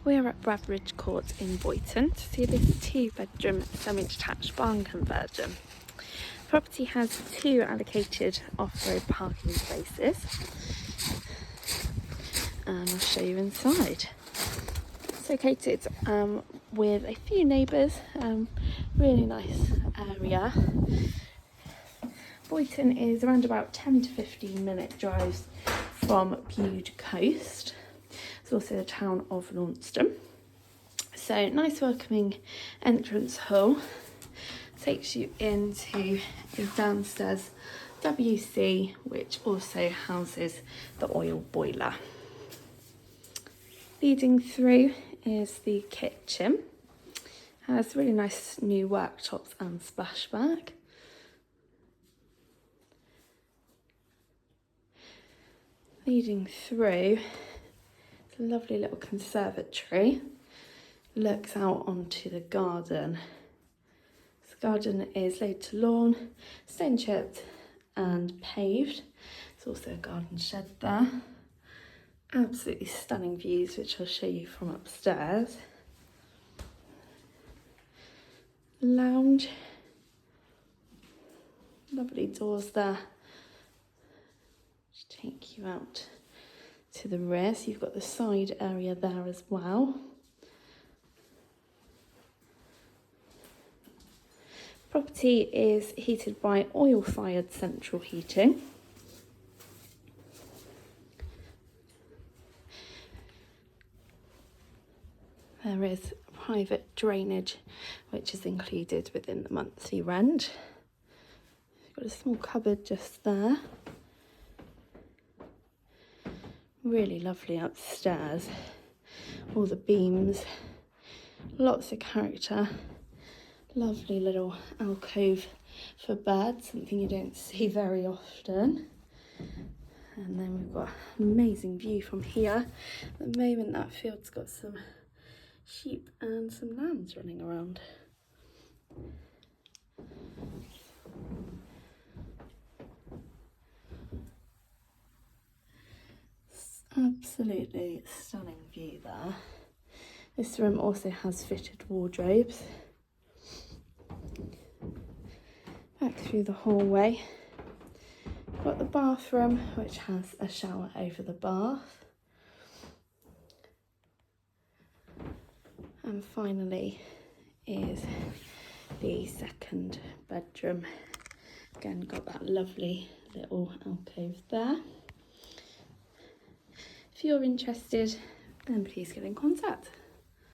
We're at Bradridge Court in Boyton to see this 2-bedroom semi-detached barn conversion. The property has 2 allocated off-road parking spaces, and I'll show you inside. It's located with a few neighbours, really nice area. Boyton is around about 10 to 15 minute drives from Bude Coast. It's also the town of Launceston. So nice welcoming entrance hall. Takes you into a downstairs WC, which also houses the oil boiler. Leading through is the kitchen. Has really nice new worktops and splashback. Leading through, it's a lovely little conservatory. Looks out onto the garden. This garden is laid to lawn, stone chipped and paved. There's also a garden shed there. Absolutely stunning views, which I'll show you from upstairs. Lounge. Lovely doors there. Just take you out to the rear. So you've got the side area there as well. Property is heated by oil-fired central heating. There is private drainage, which is included within the monthly rent. You've got a small cupboard just there. Really lovely upstairs. All the beams, lots of character. Lovely little alcove for birds, something you don't see very often. And then we've got an amazing view from here. At the moment that field's got some sheep and some lambs running around. Absolutely stunning view there. This room also has fitted wardrobes. Back through the hallway, got the bathroom, which has a shower over the bath. And finally is the second bedroom. Again, got that lovely little alcove there. If you're interested, then please get in contact.